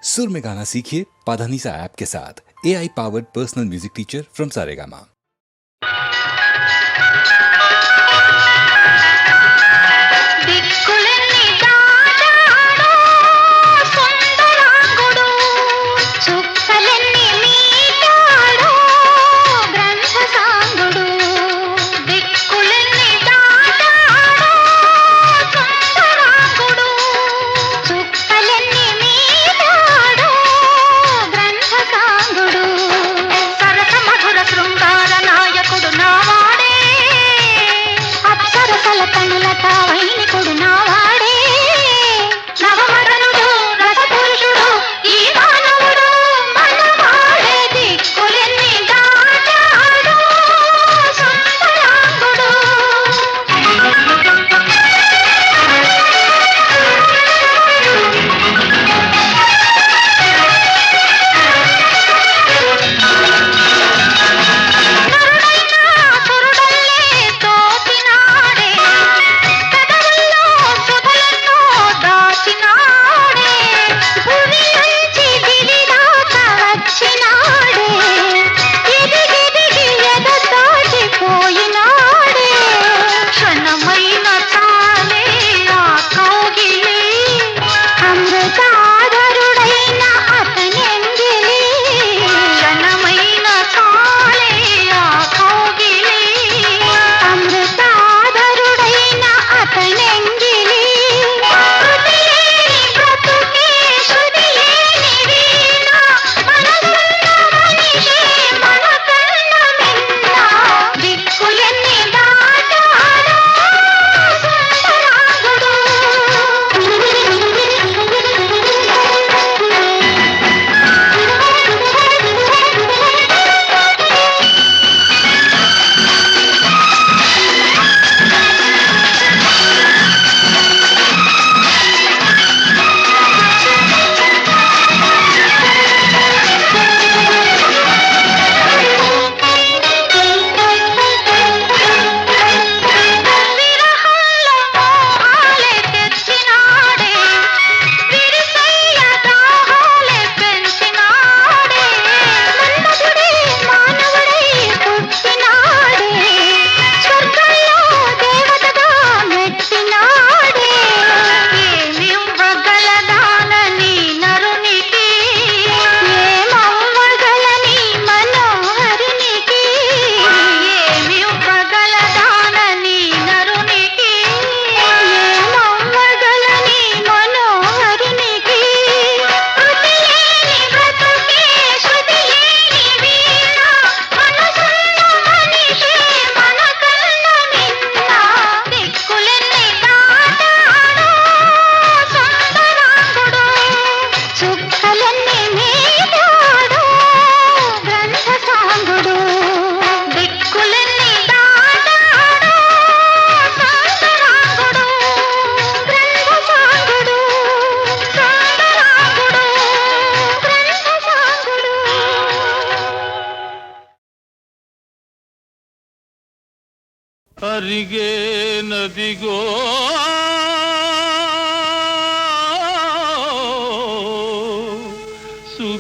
सुर में गाना सीखिए पाधानीसा ऐप के साथ। AI powered personal music teacher from Saregama. ಅರಿಗೆ ನದಿಗೋ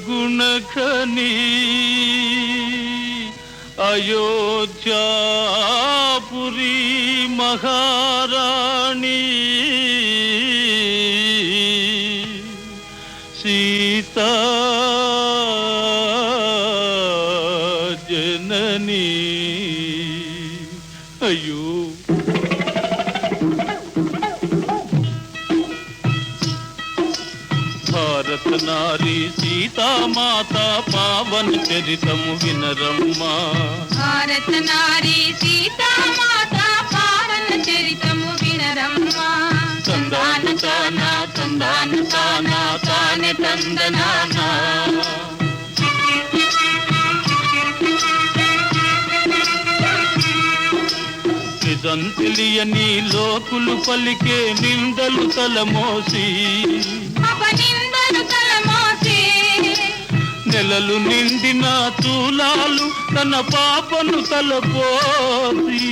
ಸುಗುಣಖನಿ ಅಯೋಧ್ಯಾಪುರಿ ಮಹಾರಾಣಿ ಸೀತಾ ಜನನಿ అయ్యో భారత నారీ సీతామాత పావన చరితము వినరమ్మా. భారత నారీ సీతామాత పావన చరితము వినరమ్మా. తందాన తానా తందాన తానా తానే తందనానా. నిజం తెలియని లోకులు పలికే నిందలు తలమోసి నెలలు నిండిన తూలాలు తన పాపను తలపోసి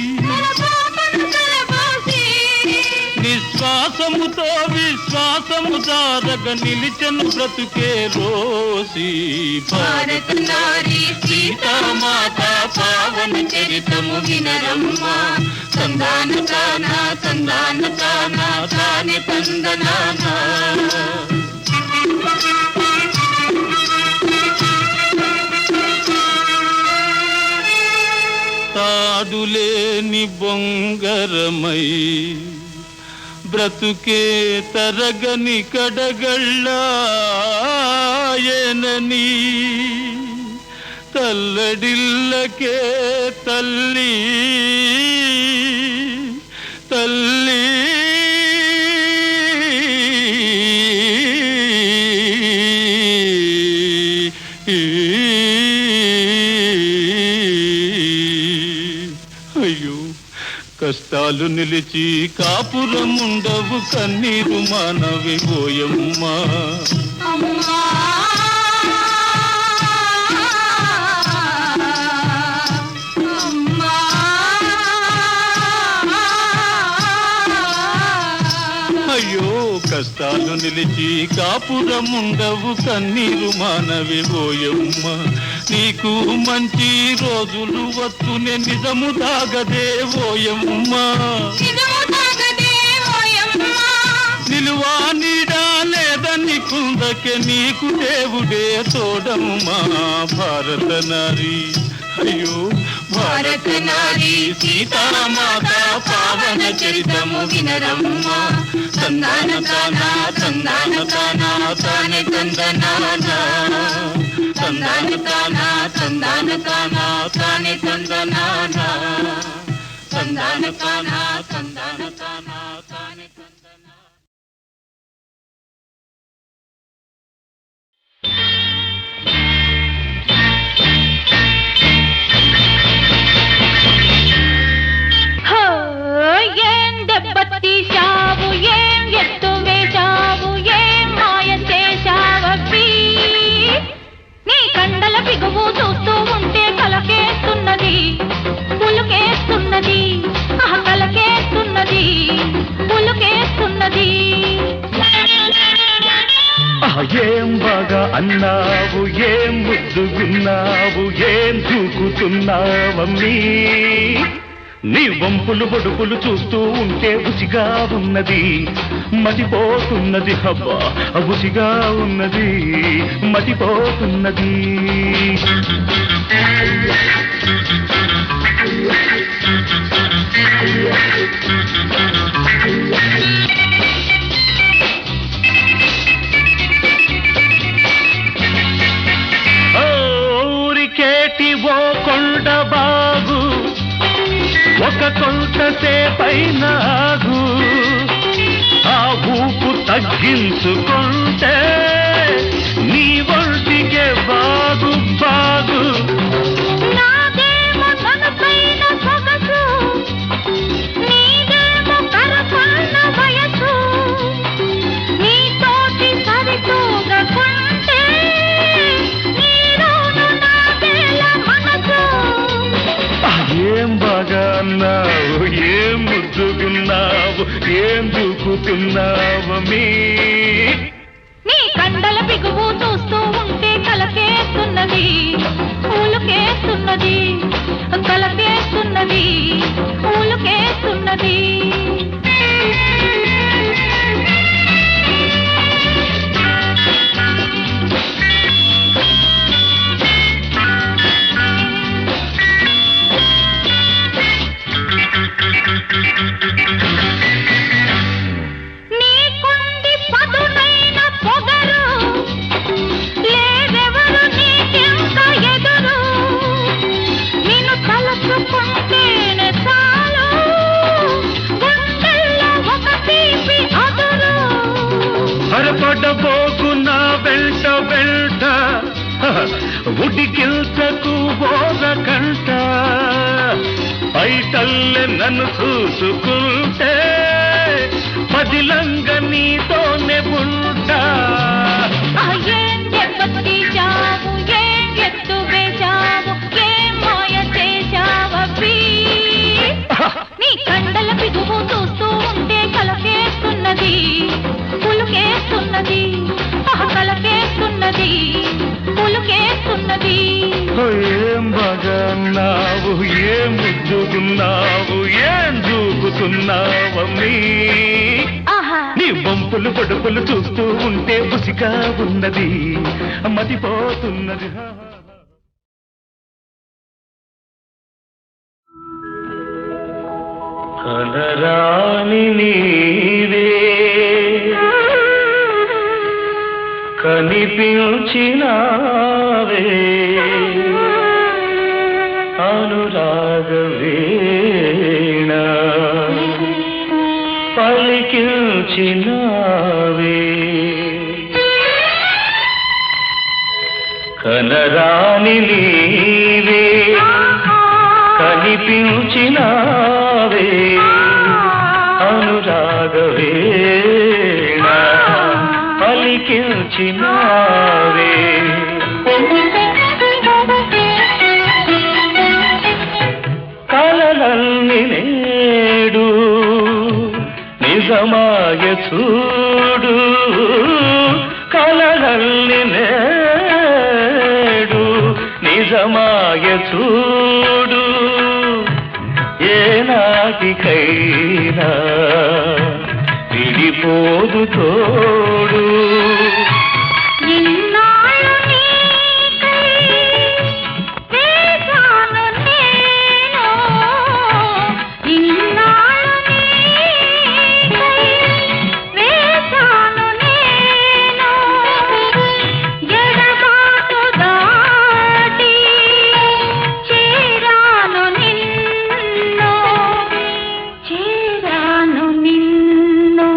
శ్వాసముతో విశ్వాసము జారగ నిలిచెను బ్రతుకే రోసి భారత నారీ సీతామాత పావన చరితము వినరమ్మా సందాన తానా సందాన తానా తానే తందనానా తాడులేని బొంగరమై బ్రతుకే తరగని కడగళ్ళాయనని తల్లడిల్లకే తల్లి తల్లి అయ్యో కష్టాలు నిలిచి కాపురముండవు కన్నీరు మానవి పోయమ్మా అమ్మా అమ్మా అయ్యో కష్టాలు నిలిచి కాపురముండవు కన్నీరు మానవి పోయమ్మ నీకు మంచి రోజులు వస్తునే నిజము దాగదే ఓయమ్మ నిజము తాగదే ఓయమ్మా నిలువా నీడా లేదని కుందకే నీకు దేవుడే తోడమ్మా భారత నారి అయ్యో భారత నారి సీతామాత పావన చరితము వినరమ్మా సందాన తానా సందాన తానా తానే తందనానా సందాన తానా సందాన తానా తానే తందనానా సందాన తానా సందాన తానా తానే తందనానా ఏం దెబ్బతీశావు ఏం ఎత్తు వేశావు ఏం మాయ చేశావీ నీ కండల బిగువు చూస్తూ ఉంటే కలకేస్తున్నది పులుకేస్తున్నది కలకేస్తున్నది పులుకేస్తున్నది ఏం బాగా అన్నావు ఏం ముద్దుగున్నావు ఏం దూకుతున్నావమ్మీ నీ వంపులు బొడుపులు చూస్తూ ఉంటే రుచిగా ఉన్నది మతిపోతున్నది హబ్బా రుచిగా ఉన్నది మతిపోతున్నది ఊరికేటి ఓ కొండ బాగు ఒక కొంతసేపైన ఆగు ఆ ఊపు తగ్గించుకుంటే నీ ఒంటికే బాగు బాగు నాదేమో తనపైన సొగసు నీదేమో కరపన్న వయసు నీతోటి సరితూగకుంటే నీలోను నాదేల మనసు ఏం బాగా అన్నావు ఏం ముద్దుకున్నావు ఏం దూకుతున్నావమ్మీ నీ కండల బిగువు చూస్తూ ఉంటే కలకేస్తున్నది ఊలుకేస్తున్నది కలకేస్తున్నది ఊలుకేస్తున్నది నీకుంది పదునైన పొగరు లేదెవరు నీకెంత ఎదురు నిన్ను తలచుకుంటేనే చాలు గుండెల్లో ఒక తీపి అదురు హరపడబోకు నా వెంట వెంట ఉడికిల్చకు బోర కంట పైటల్లె నన్ను చూసుకుంటే పదిలంగ నీతోనే ఉంటా ఏం దెబ్బతీశావు ఏం ఎత్తు వేశావు ఏం మాయ చేశావీ నీ కండల బిగువు చూస్తూ ఉంటే కలకేస్తున్నది ఉన్నది పులుకేస్తున్నది. ఏం బాగున్నావు, ఏం ముద్దుగున్నావు, ఏం దూకుతున్నావమ్మీ. ఆహా నీ వంపులు పొడుపులు చూస్తూ ఉంటే బుసిగా ఉన్నది, మతిపోతున్నది. కనరాని నీవే కనిపించినావే అనురాగవీణ పలికించినావే. కనరాని నీవే కనిపించినావే అనురాగవీణ పలికించినావే. కలలన్ని నేడు నిజమాయ చూడు, కలలన్ని నేడు నిజమాయ చూడు. ఏనాటికైనా విడిపోదు తోడు. ఇన్నాళ్ళు నీకై వేచాను నేను, ఇన్నాళ్ళు నీకై వేచాను నేను. ఎడబాటు దాటి చేరాను నిన్ను, చేరాను నిన్ను.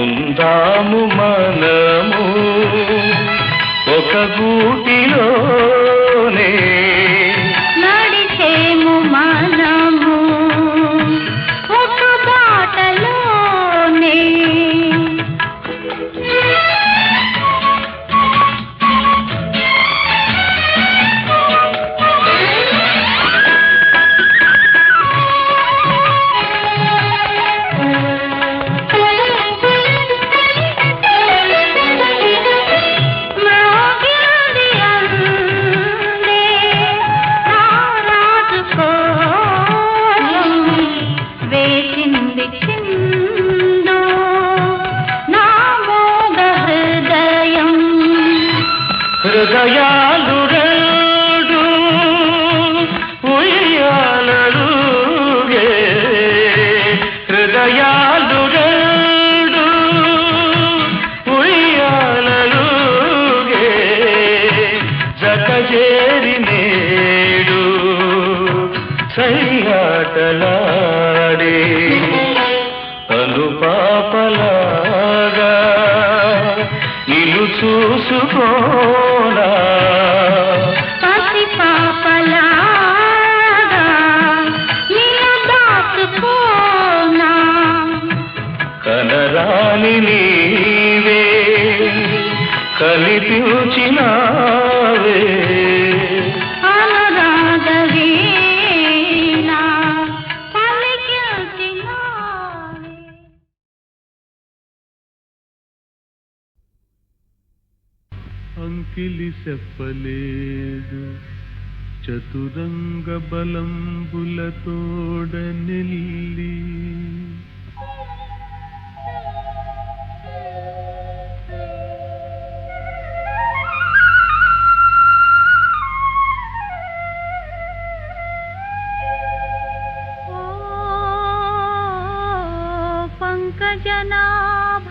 ఉందాము మనము ఒక గూటిలోనే, నడిచేము మనము ఒక బాటలోనే. మ్రోగింది అందే నా రాజు కోసం, వేసింది చిందు నా మోగ హృదయం. హృదయాలు రెండు ఉయ్యాలలుగే, హృదయాలు రెండు ఉయ్యాలలుగే. జతజేరి నేడు సయ్యాటలాడే అనుపాపలాగా నిన్ను చూసుకోనా. పసి పాపలాగా నిన్ను దాచుకోనా. కనరాని నీవే కనిపించినావే అనురాగవీణ పలికించినావే. అంకిలి చెప్పలేదు చతురంగ బలంబులతోడ నిల్లి, ఓ పంకజనాభ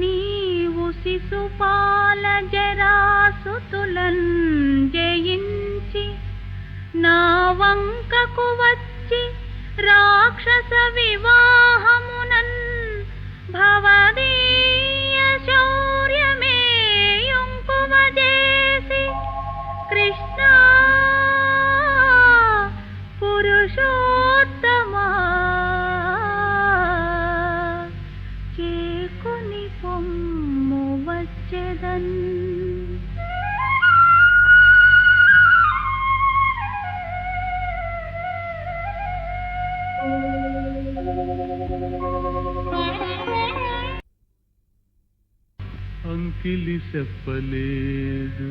నీవు శిశుపాల జరాసుతులన్ జయించి నా వంకకు వచ్చి రాక్షస వివాహమునన్ భవదీయ శౌర్యమే యొంకువజేసి కృష్ణ పురుషోత్తమా చేకుని పొమ్ము వచ్చెదన్. అంకిలి చెప్పలేదు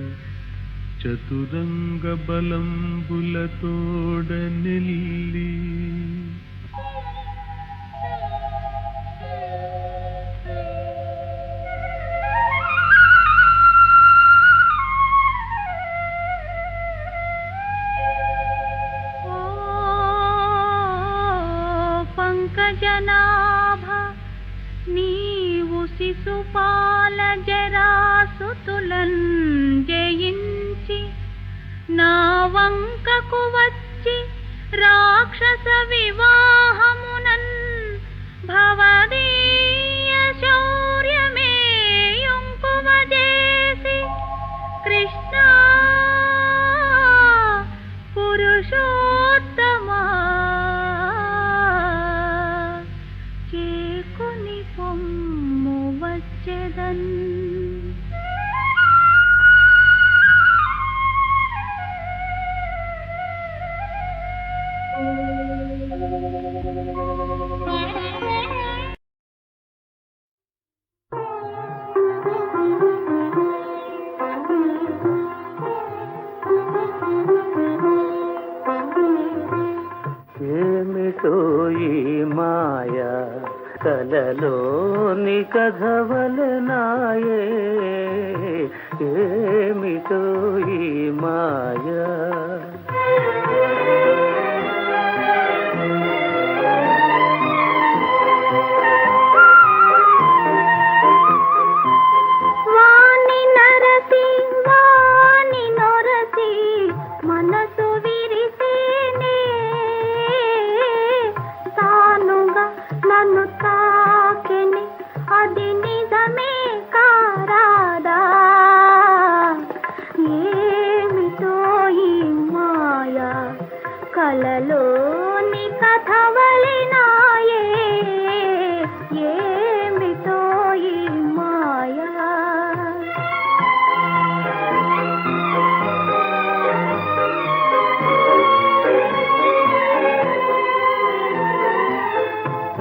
చతురంగ బలంబులతోడ నెల్లి పంకజనాభ నీవు శిశుపాల జరాసుతులన్ జయించి నా వంకకు వచ్చి రాక్షస వివాహమునన్ భవదీయ శౌర్యమే యొంకువజేసి కృష్ణ పురుషోత్తమా చేకుని పొమ్ము వచ్చెదన్ ఏమిటో ఈ మాయ కలలోని కథవలనాయే ఏమిటో ఈ మాయ వాణి నరసి వాణి నొరసి మనసు విరిసేనే తానుగా నన్ను తాకెని అది నిజమే కారాదా ఏమిటో ఈ మాయ కలలోని కథవలెనాయే ఏమిటో ఈ మాయ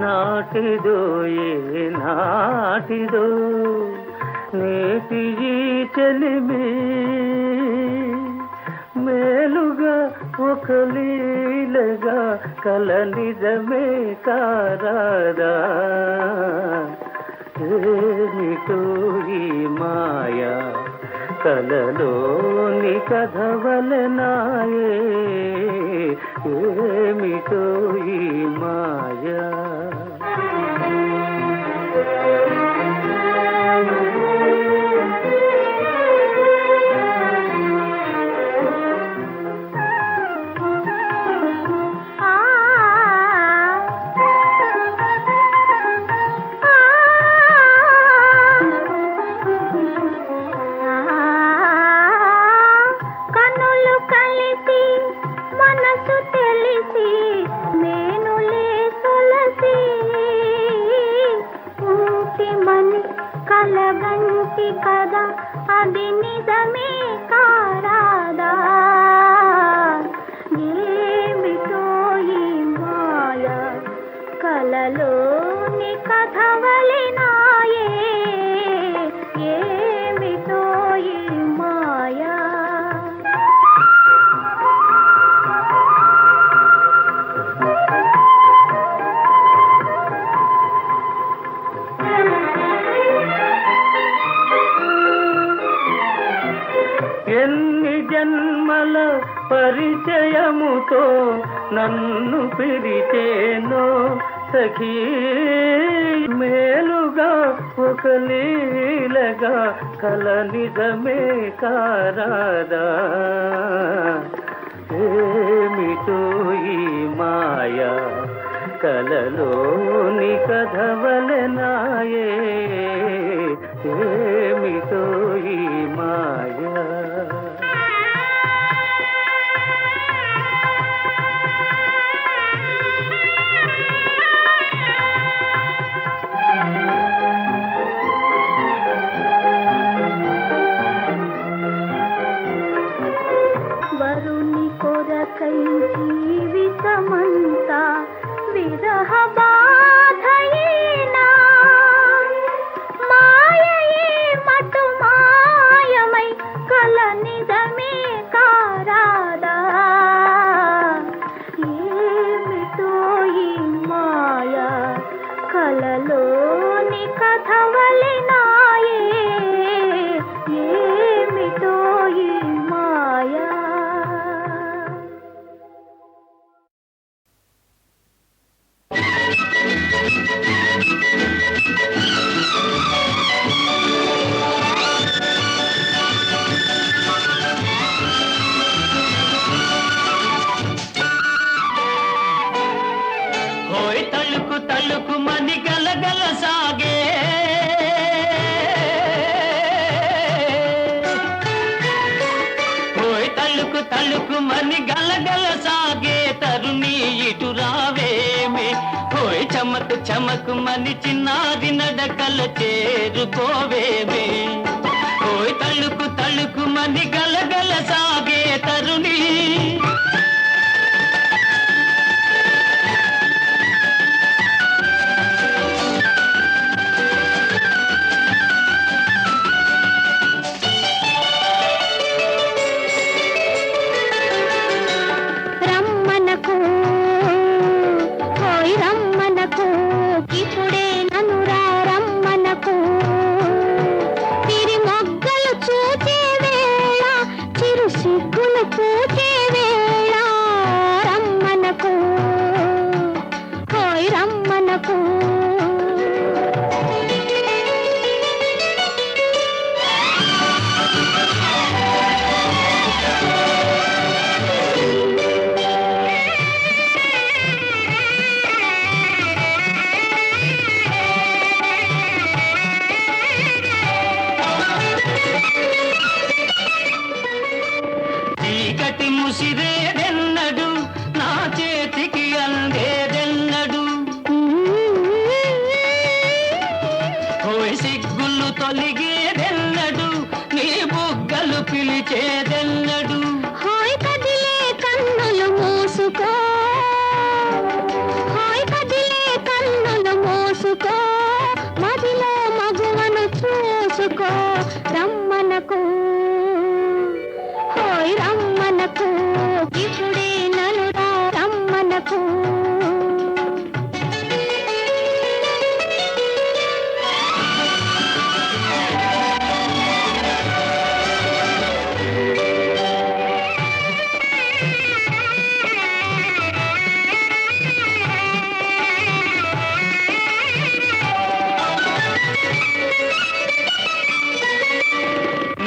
నాటిదో ఏ నాటిదో నేటి ఈ చెలిమి మేలుగా ఒక లీలగా కల నిజమే కారాదా ఏమిటో ఈ మాయ కలలోని కథవలనాయే ఏమిటో ఈ మాయ కన్నులు కలిసి మనసు తెలిసి మేనులే సొలసి ఉంటిమని కలగంటి కదా అది నిజమే కారాదా ఏమిటో ఈ మాయ కలలోని కథవలెనాయే ఏమిటో ఈ మాయ ఎన్ని జన్మల పరిచయముతో నన్ను పిలిచేనో సఖీ మేలుగా ఒక లీలగా కల నిజమే కారాదా ఏమిటో ఈ మాయ కలలోని కథవలనాయే ఏమిటో ఈ మాయ వరుని కొరకై జీవితమంతా విరహ బాధయేనా మాయయే మటు అని గలగల సాగే తరుణి ఇటు రావేమే ఓయ్ చమకు చమకు మని చిన్నారి నడకల చేరుకోవేమే ఓయ్ తళుకు తళుకు మని గలగల సాగే తరుణి రమ్మనకు ఓయ్ రమ్మనకు ఇప్పుడే నన్నురా రమ్మనకు తిరి మొగ్గలు చూచే వేళ చిరు సిగ్గులు పూచే వేళ రమ్మనకు ఓయ్ రమ్మనకు చీకటి ముసిరేదెన్నడు నా చేతికి అందేదెన్నడు ఓయ్ సిగ్గులు తొలిగేదెన్నడు నీ బుగ్గలు పిలిచేదెన్నడు హాయ్ కదిలే కన్నులు మూసుకో హాయ్ కదిలే కన్నులు మూసుకో మదిలో మగువను చూసుకో రమ్మనకు హాయ్ రమ్మనకు ఇప్పుడే నన్నురా రమ్మనకు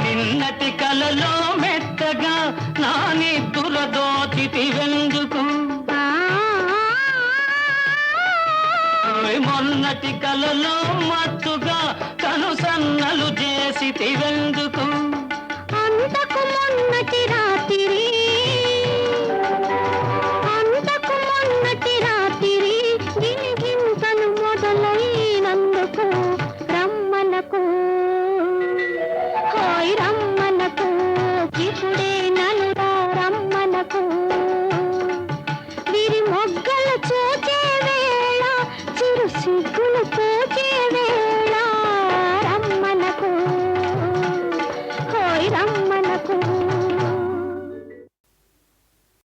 నిన్నటి కలలో మెత్తగా నా నిద్దుర దోచితి వెందుకు ఓయ్ మొన్నటి కలలో మత్తుగా కను సన్నలు చేసితి వెందుకు